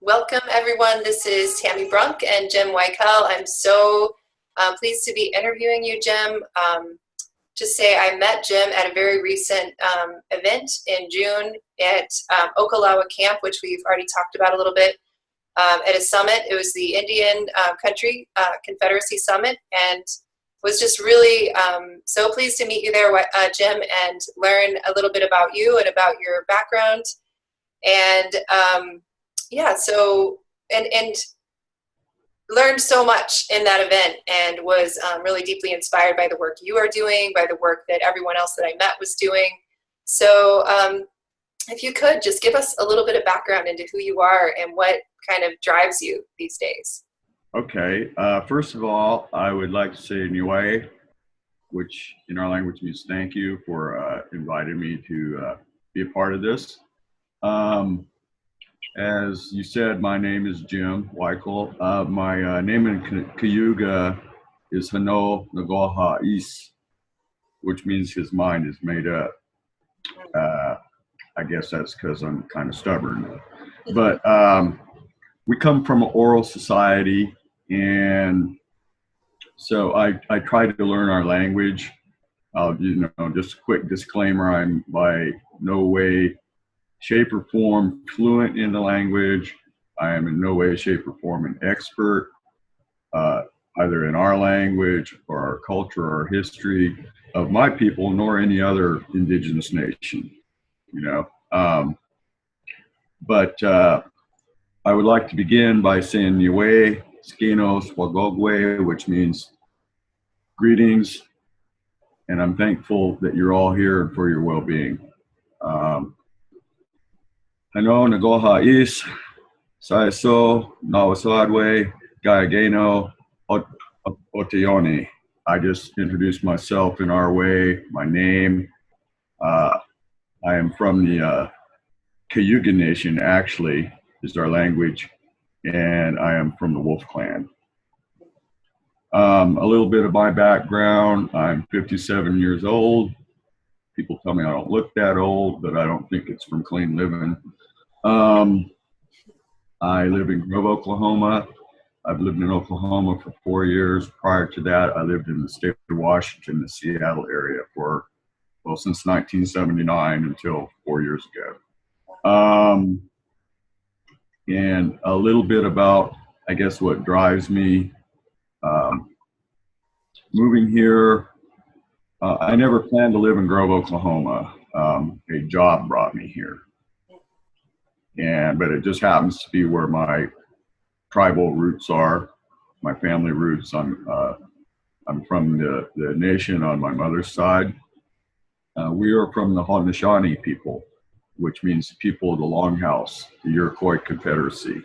Welcome, everyone. This is Tammy Brunk and Jim Wikel. I'm so pleased to be interviewing you, Jim. Just say I met Jim at a very recent event in June at Okalawa Camp, which we've already talked about a little bit, at a summit. It was the Indian Country Confederacy Summit, and was just really so pleased to meet you there, Jim, and learn a little bit about you and about your background. And yeah, so and learned so much in that event, and was really deeply inspired by the work you are doing, by the work that everyone else that I met was doing. So if you could just give us a little bit of background into who you are and what kind of drives you these days. Okay. First of all, I would like to say Niue, which in our language means thank you for inviting me to be a part of this. As you said, my name is Jim Wikel. My name in Cayuga is Hano Nagoha Is, which means his mind is made up. I guess that's because I'm kind of stubborn. But we come from an oral society, and so I try to learn our language. Just a quick disclaimer, I'm by no way, shape, or form fluent in the language. I am in no way, shape, or form an expert, either in our language or our culture or our history of my people, nor any other indigenous nation, But I would like to begin by saying Niue, Skinos, Wagogwe, which means greetings, and I'm thankful that you're all here and for your well-being. Hano Nagoha Is, Saiso, Nawasadwe, Gayageno, Oteoni. I just introduced myself in our way, my name. I am from the Cayuga Nation, actually, is our language, and I am from the Wolf Clan. A little bit of my background: I'm 57 years old. People tell me I don't look that old, but I don't think it's from clean living. I live in Grove, Oklahoma. I've lived in Oklahoma for 4 years. Prior to that, I lived in the state of Washington, the Seattle area since 1979 until 4 years ago. And a little bit about, I guess, what drives me. Moving here, I never planned to live in Grove, Oklahoma. A job brought me here. But it just happens to be where my tribal roots are, my family roots. I'm from the nation on my mother's side. We are from the Haudenosaunee people, which means the people of the Longhouse, the Iroquois Confederacy.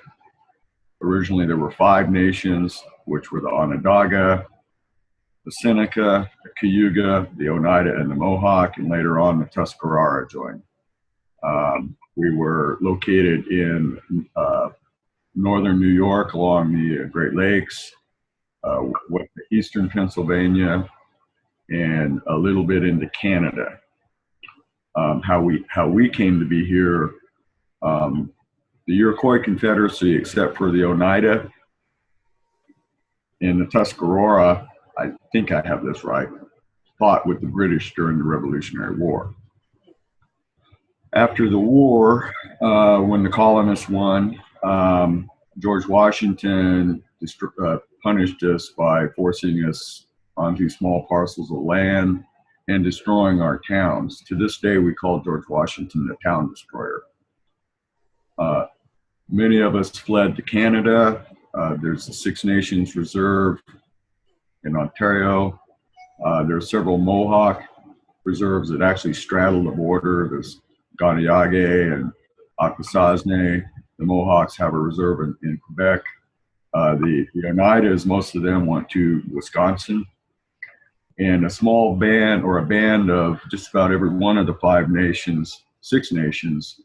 Originally, there were 5 nations, which were the Onondaga, the Seneca, the Cayuga, the Oneida, and the Mohawk, and later on the Tuscarora joined. We were located in northern New York along the Great Lakes, eastern Pennsylvania, and a little bit into Canada. How we came to be here, the Iroquois Confederacy, except for the Oneida and the Tuscarora, I think I have this right, fought with the British during the Revolutionary War. After the war, when the colonists won, George Washington punished us by forcing us onto small parcels of land and destroying our towns. To this day, we call George Washington the town destroyer. Many of us fled to Canada. There's the Six Nations Reserve in Ontario. There are several Mohawk reserves that actually straddle the border. There's Ganayage and Akwesasne. The Mohawks have a reserve in Quebec. The Oneidas, most of them went to Wisconsin. And a small band, or a band of just about every one of the 6 nations,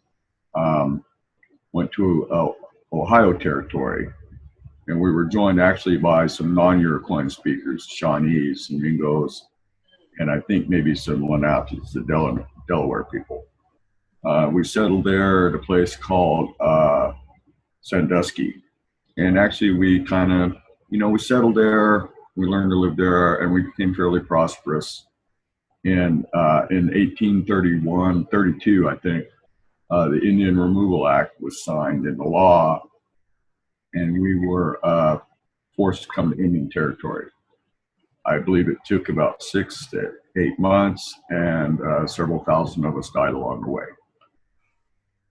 went to Ohio Territory. And we were joined actually by some non-Iroquois speakers, Shawnees and Mingos, and I think maybe some Lenape's, the Delaware people. We settled there at a place called Sandusky. And actually we kind of, we settled there, we learned to live there, and we became fairly prosperous. And in 1831, 32, I think, the Indian Removal Act was signed into law, and we were forced to come to Indian Territory. I believe it took about 6 to 8 months, and several thousand of us died along the way.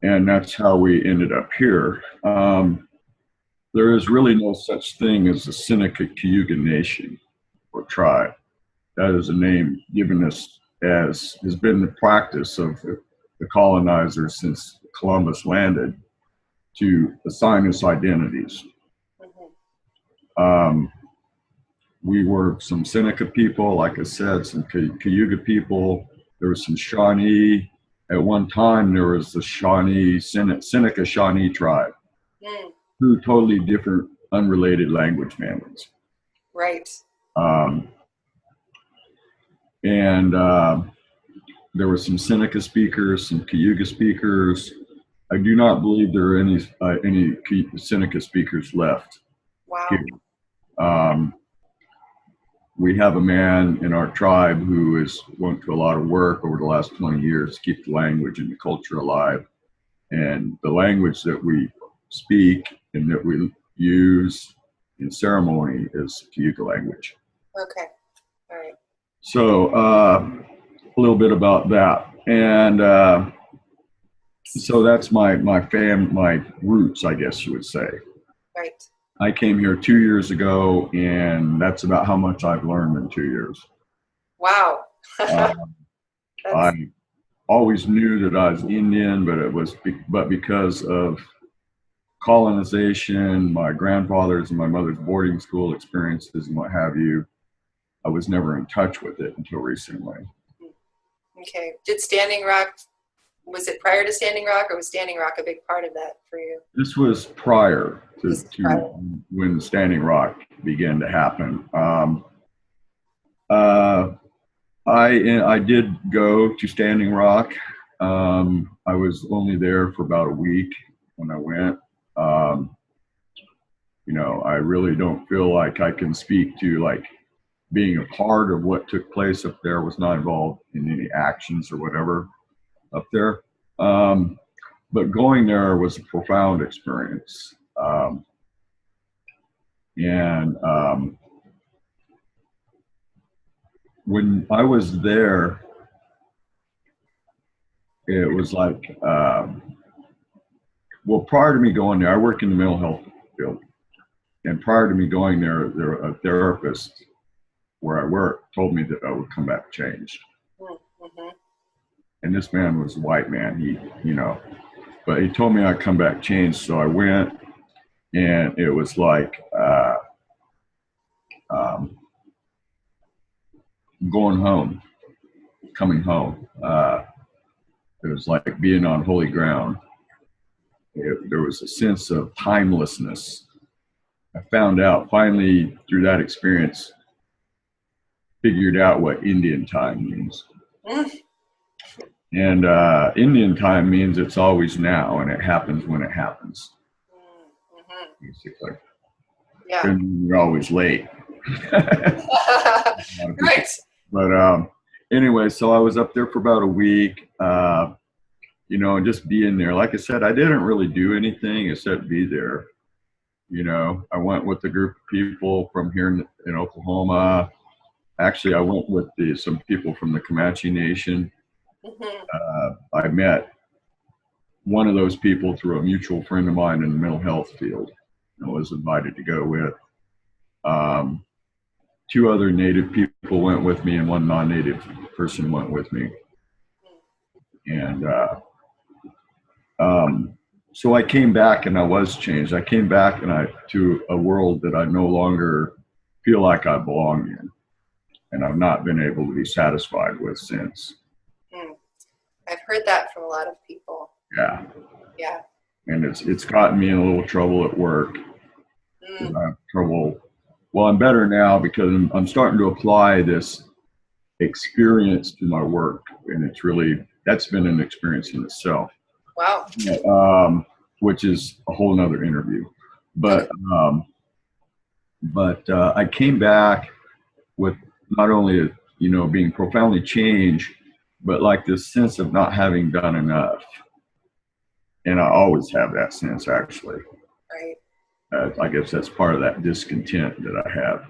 And that's how we ended up here. There is really no such thing as the Seneca Cayuga Nation or tribe. That is a name given us as has been the practice of the colonizers since Columbus landed to assign us identities. We were some Seneca people, like I said, some Cayuga people. There was some Shawnee. At one time, there was the Shawnee, Seneca Shawnee tribe, two totally different, unrelated language families. Right. And there were some Seneca speakers, some Cayuga speakers. I do not believe there are any Seneca speakers left. Wow. Here. We have a man in our tribe who has went to a lot of work over the last 20 years to keep the language and the culture alive. And the language that we speak and that we use in ceremony is Cayuga language. Okay. All right. So a little bit about that. And so that's my roots, I guess you would say. Right. I came here 2 years ago, and that's about how much I've learned in 2 years. Wow. I always knew that I was Indian, but because of colonization, my grandfather's and my mother's boarding school experiences and what have you, I was never in touch with it until recently. Okay. Was it prior to Standing Rock, or was Standing Rock a big part of that for you? This was prior to when Standing Rock began to happen. I did go to Standing Rock. I was only there for about a week when I went. I really don't feel like I can speak to being a part of what took place up there. Was not involved in any actions or whatever up there. But going there was a profound experience. When I was there, it was prior to me going there, I work in the mental health field. And prior to me going there, a therapist where I work told me that I would come back changed. Mm-hmm. And this man was a white man, but he told me I'd come back changed. So I went, and it was going home, coming home. It was like being on holy ground. There was a sense of timelessness. I found out finally through that experience, figured out what Indian time means. And Indian time means it's always now, and it happens when it happens. Mm-hmm. Basically. Yeah. And you're always late. Right. But anyway, so I was up there for about a week, and just being there. Like I said, I didn't really do anything except be there. I went with a group of people from here in Oklahoma. Actually, I went with some people from the Comanche Nation. Mm-hmm. I met one of those people through a mutual friend of mine in the mental health field. I was invited to go with. 2 other Native people went with me, and 1 non-Native person went with me. And so I came back, and I was changed. I came back to a world that I no longer feel like I belong in, and I've not been able to be satisfied with since. I've heard that from a lot of people. Yeah. Yeah. And it's gotten me in a little trouble at work. I have trouble. Well, I'm better now because I'm starting to apply this experience to my work, and that's been an experience in itself. Wow. which is a whole nother interview. But I came back with not only being profoundly changed, but like this sense of not having done enough. And I always have that sense, actually. Right. I guess that's part of that discontent that I have.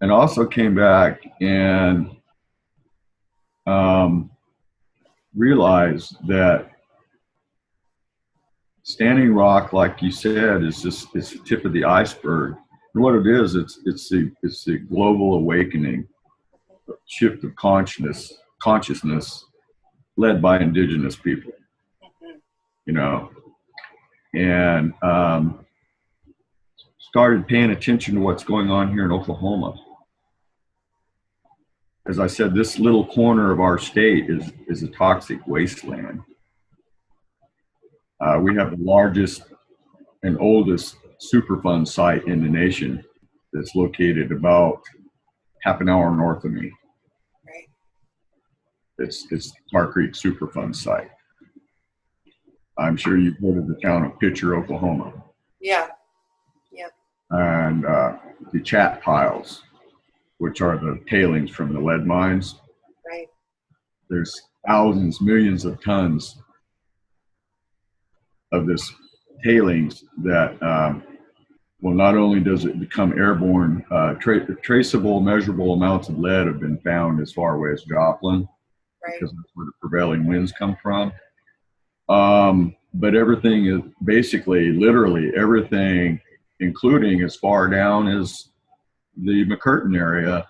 And also came back and realized that Standing Rock, like you said, is the tip of the iceberg. And what it is, it's the global awakening, shift of consciousness led by indigenous people, and started paying attention to what's going on here in Oklahoma. As I said, this little corner of our state is a toxic wasteland. We have the largest and oldest Superfund site in the nation that's located about half an hour north of me. Right. It's Tar Creek Superfund site. I'm sure you've heard of the town of Pitcher, Oklahoma. Yeah. And the chat piles, which are the tailings from the lead mines. Right. There's thousands, millions of tons of this tailings that, well, not only does it become airborne, traceable, measurable amounts of lead have been found as far away as Joplin, right, because that's where the prevailing winds come from. But everything is basically, literally everything, including as far down as the McCurtain area,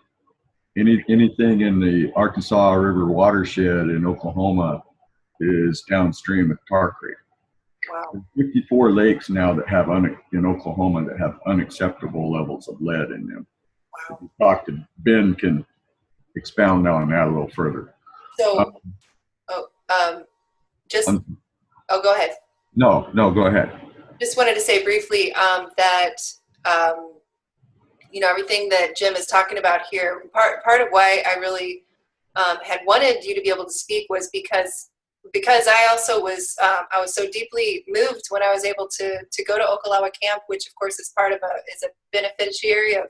anything in the Arkansas River watershed in Oklahoma is downstream of Tar Creek. Wow. 54 lakes now that have in Oklahoma that have unacceptable levels of lead in them. Wow. If you talk to Ben, can expound on that a little further. So, go ahead. No, go ahead. Just wanted to say briefly that everything that Jim is talking about here. Part of why I really had wanted you to be able to speak was because I also was I was so deeply moved when I was able to go to Okalawa Camp, which of course is is a beneficiary of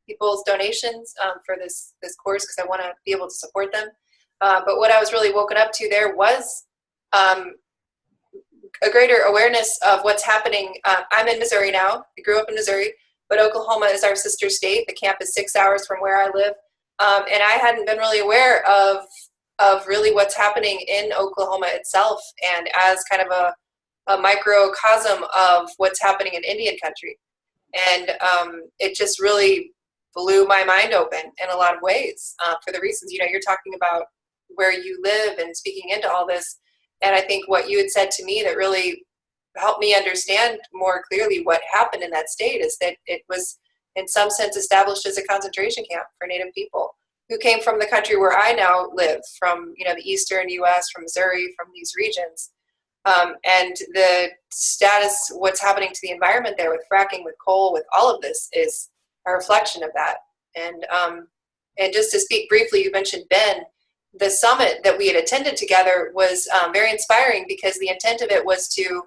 people's donations for this course, because I want to be able to support them. But what I was really woken up to there was a greater awareness of what's happening. I'm in Missouri now. I grew up in Missouri, but Oklahoma is our sister state. The camp is 6 hours from where I live, and I hadn't been really aware of really what's happening in Oklahoma itself, and as kind of a microcosm of what's happening in Indian country. And it just really blew my mind open in a lot of ways for the reasons, you're talking about where you live and speaking into all this. And I think what you had said to me that really helped me understand more clearly what happened in that state is that it was in some sense established as a concentration camp for Native people who came from the country where I now live, from the eastern U.S., from Missouri, from these regions. And the status, what's happening to the environment there with fracking, with coal, with all of this is a reflection of that. And just to speak briefly, you mentioned Ben. The summit that we had attended together was very inspiring, because the intent of it was to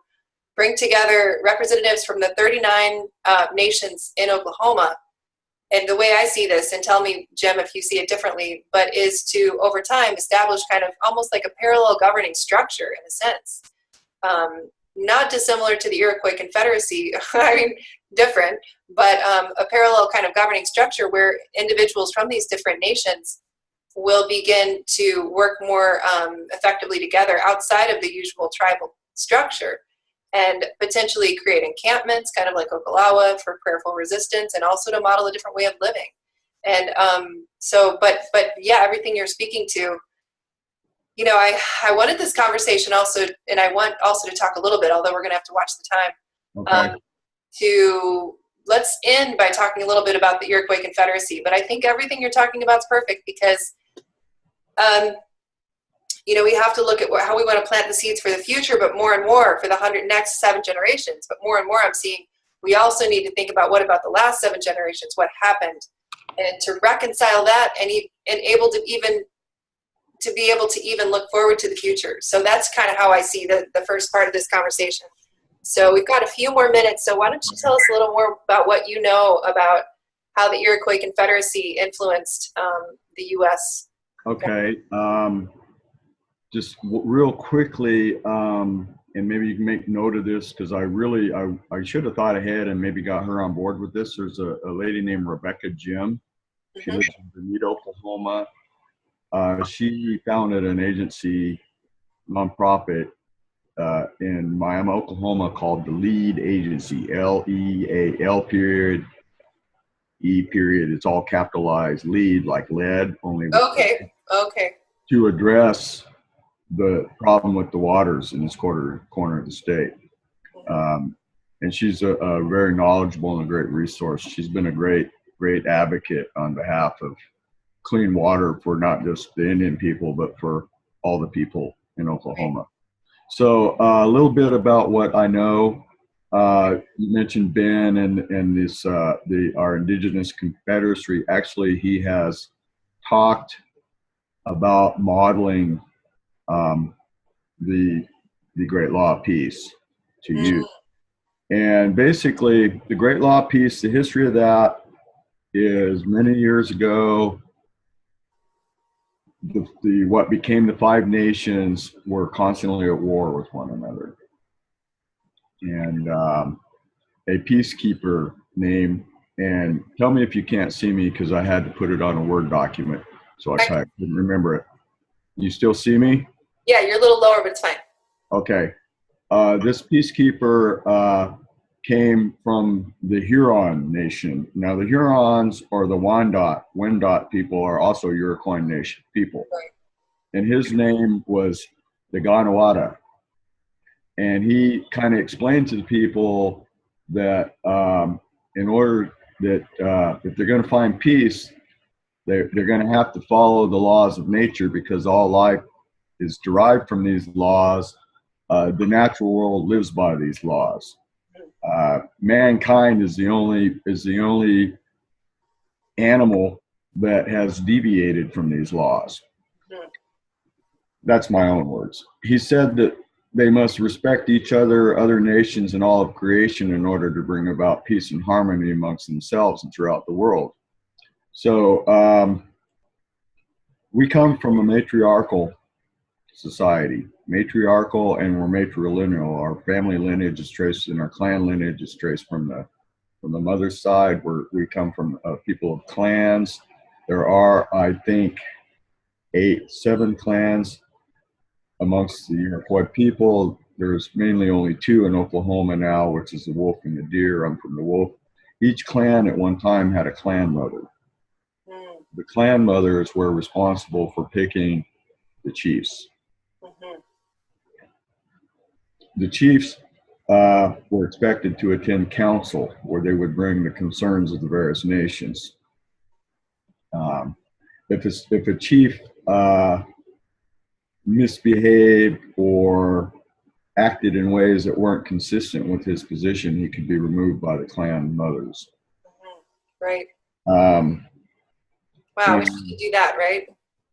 bring together representatives from the 39 nations in Oklahoma. And the way I see this, and tell me, Jim, if you see it differently, but is to, over time, establish kind of almost like a parallel governing structure in a sense. Not dissimilar to the Iroquois Confederacy, I mean, different, but a parallel kind of governing structure where individuals from these different nations will begin to work more effectively together outside of the usual tribal structure, and potentially create encampments, kind of like Okalawa, for prayerful resistance, and also to model a different way of living. And but yeah, everything you're speaking to, I wanted this conversation also, and I want also to talk a little bit, although we're going to have to watch the time. Okay. Let's end by talking a little bit about the Iroquois Confederacy. But I think everything you're talking about is perfect, because we have to look at how we want to plant the seeds for the future, but more and more for the next 7 generations. But more and more I'm seeing we also need to think about what about the last 7 generations, what happened, and to reconcile that and to be able to even look forward to the future. So that's kind of how I see the first part of this conversation. So we've got a few more minutes. So why don't you tell us a little more about what you know about how the Iroquois Confederacy influenced the U.S.? Okay. Just real quickly, and maybe you can make note of this because I should have thought ahead and maybe got her on board with this. There's a lady named Rebecca Jim. She lives in Benita, Oklahoma. She founded an agency, nonprofit, in Miami, Oklahoma called the LEAD Agency, Leal period, E period. It's all capitalized, LEAD, like lead, only with Okay. to address the problem with the waters in this corner of the state. And she's a very knowledgeable and a great resource. She's been a great advocate on behalf of clean water for not just the Indian people, but for all the people in Oklahoma. So a little bit about what I know. You mentioned Ben and this our Indigenous Confederacy. Actually, he has talked about modeling the Great Law of Peace to youth. And basically, the Great Law of Peace, the history of that is many years ago, what became the five nations were constantly at war with one another. And a peacekeeper named, and tell me if you can't see me because I had to put it on a Word document, so I couldn't remember it. You still see me? Yeah, you're a little lower, but it's fine. Okay. This peacekeeper came from the Huron Nation. Now, the Hurons or the Wendat people are also Iroquois Nation people. Right. And his name was the Ganawada. And he kind of explained to the people that in order that if they're going to find peace, they're going to have to follow the laws of nature because all life is derived from these laws. The natural world lives by these laws. Mankind is the only animal that has deviated from these laws. That's my own words. He said that they must respect each other nations, and all of creation in order to bring about peace and harmony amongst themselves and throughout the world. So we come from a matriarchal society, matriarchal, and we're matrilineal. Our family lineage is traced, and our clan lineage is traced from the mother's side. We come from people of clans. There are, I think, 7 clans amongst the Iroquois people. There's mainly only 2 in Oklahoma now, which is the wolf and the deer. I'm from the wolf. Each clan at one time had a clan mother. The clan mothers were responsible for picking the chiefs. The chiefs were expected to attend council where they would bring the concerns of the various nations. If a chief misbehaved or acted in ways that weren't consistent with his position, he could be removed by the clan mothers. Right. Wow, we should do that, right?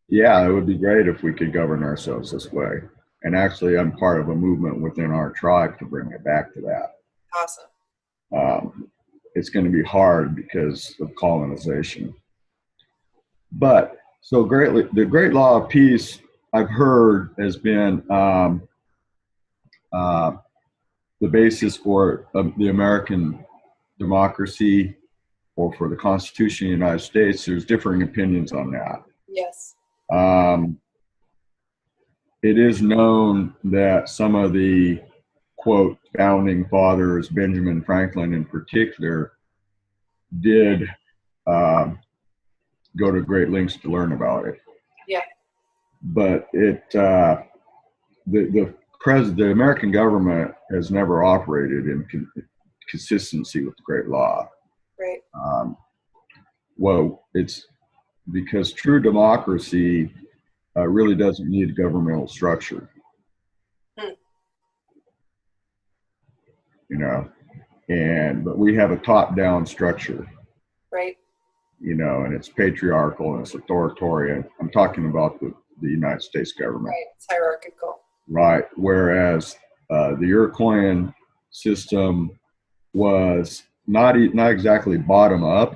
Yeah, it would be great if we could govern ourselves this way. And actually, I'm part of a movement within our tribe to bring it back to that. Awesome. It's going to be hard because of colonization. But so the Great Law of Peace, I've heard, has been the basis for the American democracy or for the Constitution of the United States. There's differing opinions on that. Yes. It is known that some of the, quote, founding fathers, Benjamin Franklin in particular, did go to great lengths to learn about it. Yeah. But the American government has never operated in consistency with the Great Law. Right. Well, it's because true democracy really doesn't need a governmental structure. You know, but we have a top-down structure. Right. You know, and it's patriarchal and it's authoritarian. I'm talking about the United States government. Right. It's hierarchical. Right. Whereas the Iroquoian system was not exactly bottom up,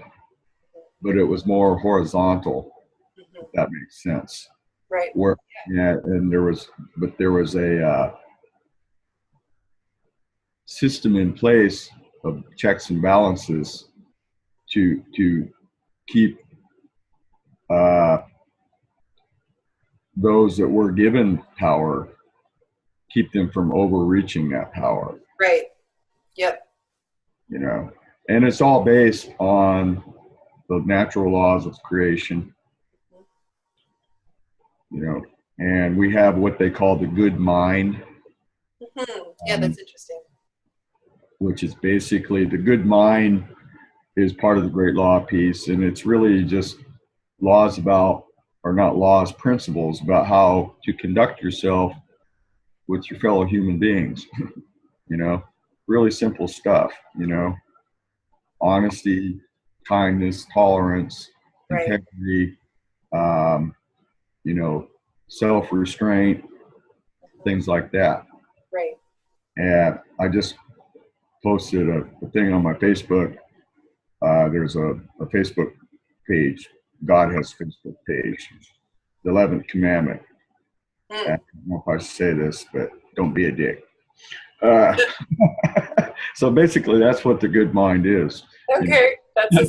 but it was more horizontal, if that makes sense. Right. Where, yeah, and there was a system in place of checks and balances to keep uh, those that were given power, keep them from overreaching that power. Right. Yep. You know, and it's all based on the natural laws of creation. You know, and we have what they call the good mind. Yeah, that's interesting. Which is basically the good mind is part of the great law of peace, and it's really just laws about, or not laws, principles about how to conduct yourself with your fellow human beings. You know, really simple stuff. You know, honesty, kindness, tolerance, Right. integrity. You know, self-restraint, things like that. Right. And I just posted a thing on my Facebook. There's a Facebook page. God has a Facebook page. The 11th commandment. I don't know if I should say this, but don't be a dick. So basically, that's what the good mind is. Okay, you know? That's a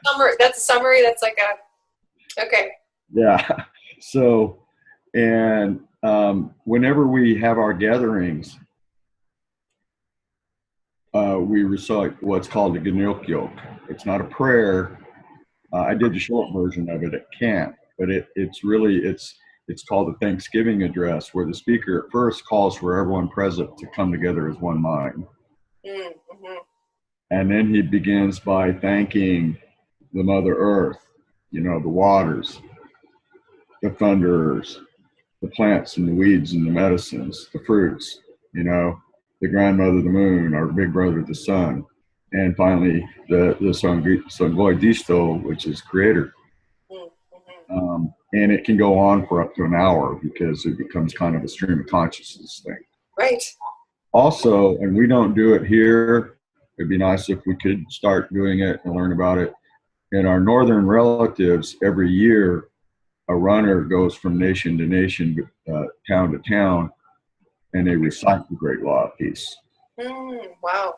summary. That's a summary. That's like a okay. Yeah. So, and whenever we have our gatherings, we recite what's called the Genilkyok. It's not a prayer. I did the short version of it at camp, but it's called the Thanksgiving address, where the speaker at first calls for everyone present to come together as one mind. Mm-hmm. And then he begins by thanking the Mother Earth, you know, the waters, the thunderers, the plants and the weeds and the medicines, the fruits, you know, the grandmother, the moon, our big brother, the sun, and finally the Sangoidisto, which is creator. And it can go on for up to an hour because it becomes kind of a stream of consciousness thing. Right. Also, and we don't do it here, it'd be nice if we could start doing it and learn about it. In our northern relatives, every year, a runner goes from nation to nation, town to town, and they recite the great law of peace. Wow.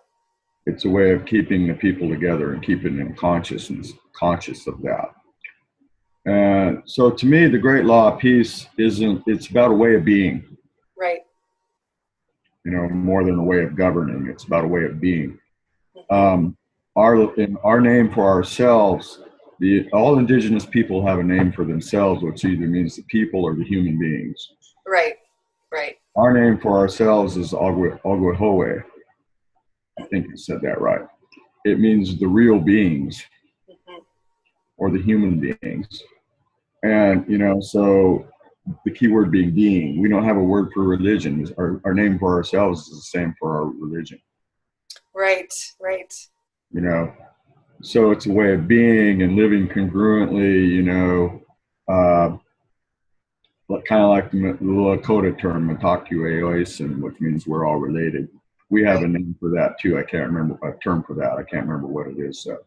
It's a way of keeping the people together and keeping them conscious of that. So to me, the great law of peace it's about a way of being. Right. You know, more than a way of governing. It's about a way of being. Our name for ourselves, all indigenous people have a name for themselves, which either means the people or the human beings. Right, right. Our name for ourselves is Ogwehowe. I think I said that right. It means the real beings, or the human beings. And, you know, so the key word being being. We don't have a word for religion. Our name for ourselves is the same for our religion. Right, right. You know, so it's a way of being and living congruently, you know, kind of like the Lakota term, Mataku Oisin, which means we're all related. We have a name for that too. I can't remember a term for that. I can't remember what it is. So,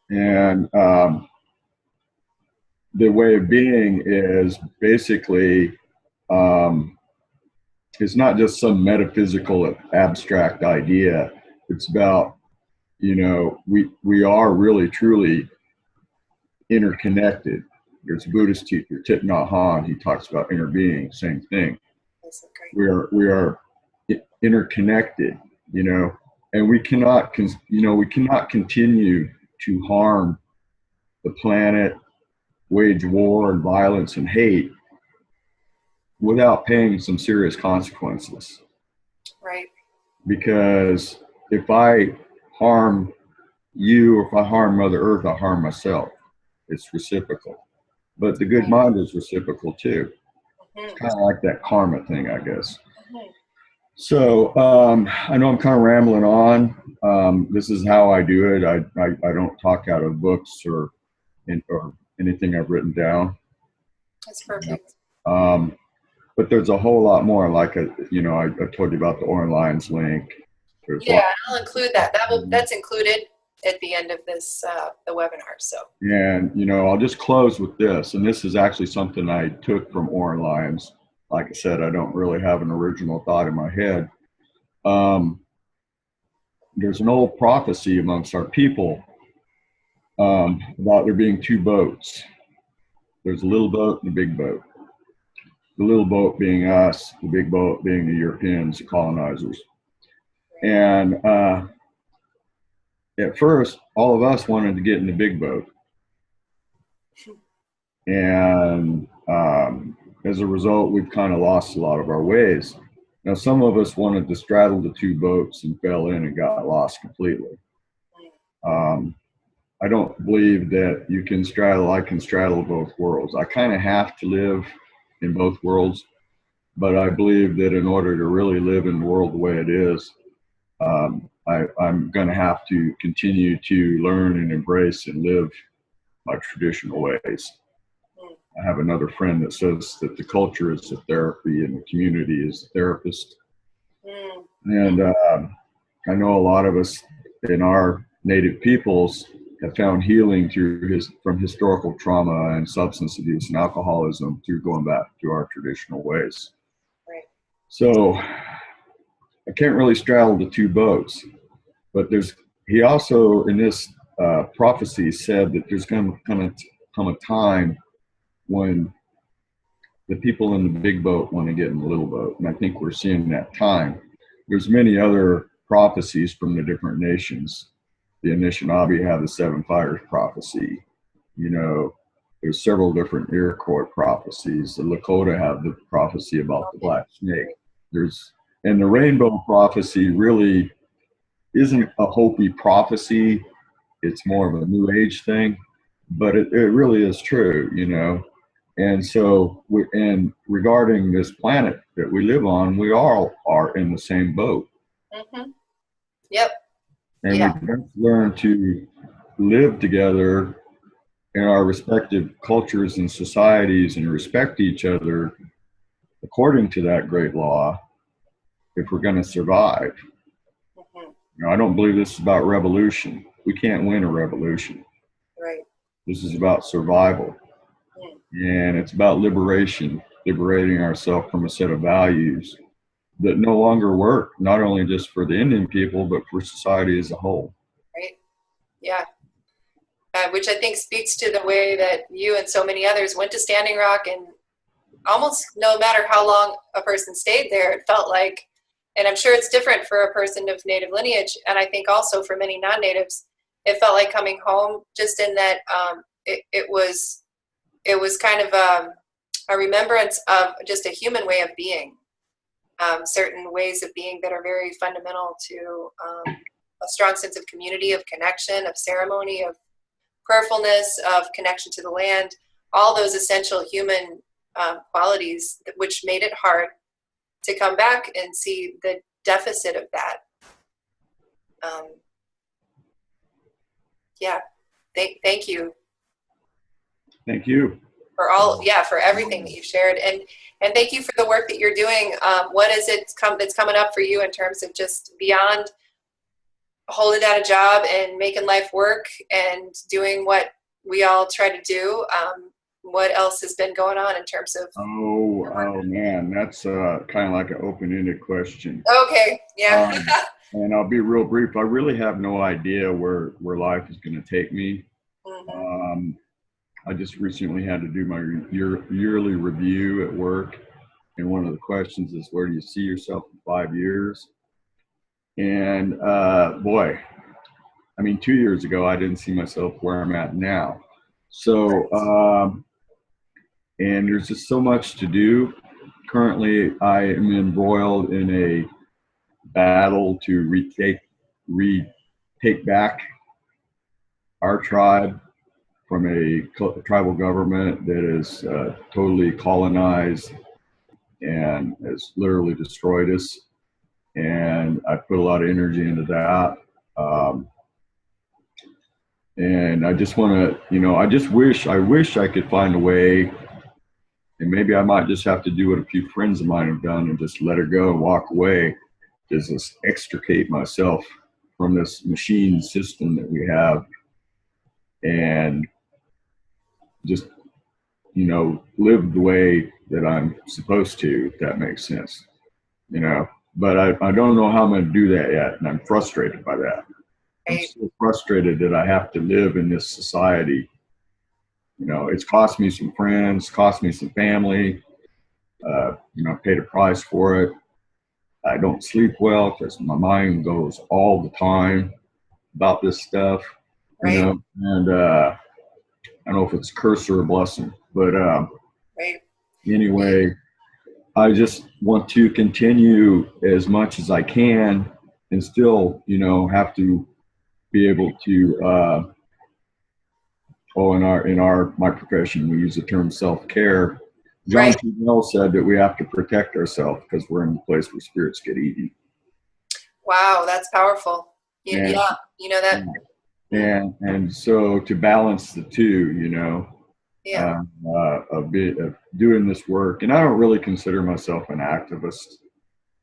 and the way of being is basically, it's not just some metaphysical abstract idea. It's about, you know, we are really truly interconnected. There's a Buddhist teacher, Thich Nhat Hanh. He talks about inner being, same thing. We are interconnected, you know, and we cannot continue to harm the planet, wage war and violence and hate without paying some serious consequences. Right. Because if I harm you, or if I harm Mother Earth, I harm myself. It's reciprocal. But the good mind is reciprocal too. It's kind of like that karma thing, I guess. So I know I'm kind of rambling on. This is how I do it. I don't talk out of books or anything I've written down. That's perfect. But there's a whole lot more. Like I told you about the Orange Lions link. There's Yeah, lots. I'll include that. That's included at the end of this the webinar. So And, I'll just close with this. And this is actually something I took from Oren Lyons. Like I said, I don't really have an original thought in my head. There's an old prophecy amongst our people about there being two boats. There's a little boat and a big boat. The little boat being us, the big boat being the Europeans, the colonizers. And at first, all of us wanted to get in the big boat. And as a result, we've kind of lost a lot of our ways. Now, some of us wanted to straddle the two boats and fell in and got lost completely. I don't believe that I can straddle both worlds. I kind of have to live in both worlds, but I believe that in order to really live in the world the way it is, I'm going to have to continue to learn and embrace and live my traditional ways. I have another friend that says that the culture is the therapy and the community is the therapist. And I know a lot of us in our native peoples have found healing from historical trauma and substance abuse and alcoholism through going back to our traditional ways. right. So I can't really straddle the two boats, but he also in this prophecy said that there's going to come a time when the people in the big boat want to get in the little boat. And I think we're seeing that time. There's many other prophecies from the different nations. The Anishinaabe have the Seven Fires prophecy. There's several different Iroquois prophecies. The Lakota have the prophecy about the black snake. And the rainbow prophecy really isn't a Hopi prophecy. It's more of a New Age thing, but it really is true, And so, regarding this planet that we live on, we all are in the same boat. Mm-hmm. Yep. And we have learned to live together in our respective cultures and societies and respect each other according to that great law if we're going to survive. Mm-hmm. I don't believe this is about revolution. We can't win a revolution. Right. This is about survival. And it's about liberating ourselves from a set of values that no longer work, not only just for the Indian people, but for society as a whole. Right. Yeah. Which I think speaks to the way that you and so many others went to Standing Rock, and almost no matter how long a person stayed there, it felt like, and I'm sure it's different for a person of Native lineage, and I think also for many non-Natives, it felt like coming home, just in that it was kind of a remembrance of just a human way of being, certain ways of being that are very fundamental to a strong sense of community, of connection, of ceremony, of prayerfulness, of connection to the land, all those essential human qualities, which made it hard to come back and see the deficit of that. Thank you. Thank you. For everything that you've shared, and thank you for the work that you're doing. What is it that's coming up for you in terms of just beyond holding down a job and making life work and doing what we all try to do? What else has been going on in terms of? Oh man, that's kind of like an open-ended question. Okay, yeah. And I'll be real brief. I really have no idea where life is going to take me. Mm-hmm. I just recently had to do my yearly review at work, and one of the questions is, where do you see yourself in 5 years? And 2 years ago, I didn't see myself where I'm at now. So, and there's just so much to do. Currently, I am embroiled in a battle to take back our tribe from a tribal government that is totally colonized and has literally destroyed us. And I put a lot of energy into that. And I just want to, I wish I could find a way, and maybe I might just have to do what a few friends of mine have done and just let it go and walk away, is just extricate myself from this machine system that we have and just, live the way that I'm supposed to, if that makes sense, But I don't know how I'm going to do that yet, and I'm frustrated by that. I'm Right. so frustrated that I have to live in this society. It's cost me some friends, cost me some family, paid a price for it. I don't sleep well because my mind goes all the time about this stuff, Right. and I don't know if it's a curse or a blessing, but Right. anyway, I just want to continue as much as I can and still, have to be able to, in my profession, we use the term self-care. John Right. T. Bell said that we have to protect ourselves because we're in a place where spirits get eaten. Wow, that's powerful. And, Yeah, you know that. and so to balance the two, Yeah. a bit of doing this work, and I don't really consider myself an activist.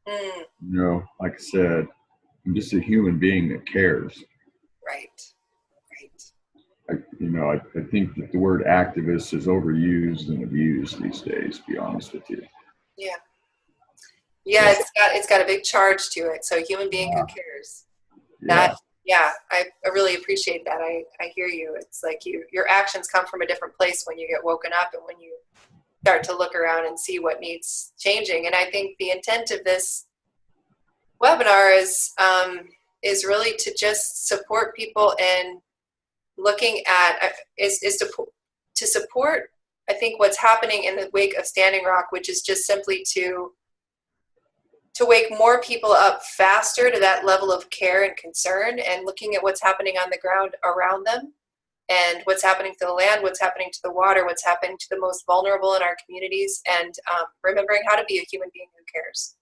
Mm, Like I said, I'm just a human being that cares. right. Right. I think that the word activist is overused and abused these days, to be honest with you. Yeah. Yeah, So, it's got a big charge to it. So a human being who cares. yeah. That, yeah, I really appreciate that. I hear you. It's like your actions come from a different place when you get woken up and when you start to look around and see what needs changing. And I think the intent of this webinar is really to just support people in looking at is to support, I think, what's happening in the wake of Standing Rock, which is just simply to wake more people up faster to that level of care and concern, and looking at what's happening on the ground around them and what's happening to the land, what's happening to the water, what's happening to the most vulnerable in our communities, and remembering how to be a human being who cares.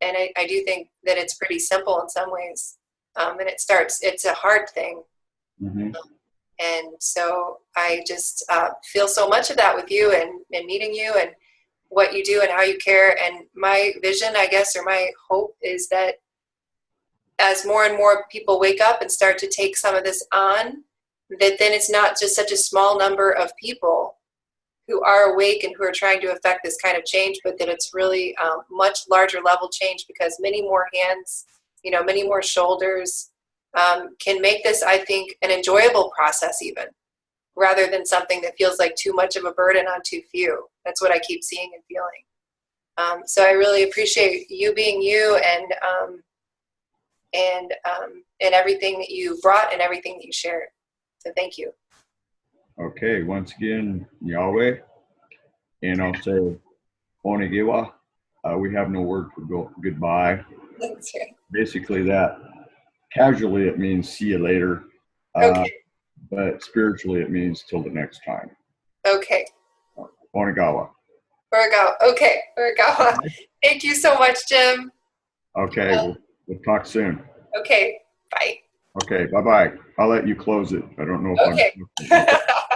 And I do think that it's pretty simple in some ways. And it's a hard thing. Mm-hmm. And so I just feel so much of that with you and meeting you and what you do and how you care. And my vision, I guess, or my hope is that as more and more people wake up and start to take some of this on, that then it's not just such a small number of people who are awake and who are trying to affect this kind of change, but that it's really much larger level change, because many more hands, many more shoulders can make this, I think, an enjoyable process even, rather than something that feels like too much of a burden on too few. That's what I keep seeing and feeling. So I really appreciate you being you and everything that you brought and everything that you shared. So thank you. Okay, once again, Yahweh, and I'll say Onigiwa. We have no word for goodbye. That's right. Basically, that casually it means see you later, Okay. but spiritually it means till the next time. Okay. Onigawa. Uragawa. Okay. Uragawa. Thank you so much, Jim. Okay, we'll talk soon. Okay. Bye. Okay, bye-bye. I'll let you close it. I don't know if Okay. I'm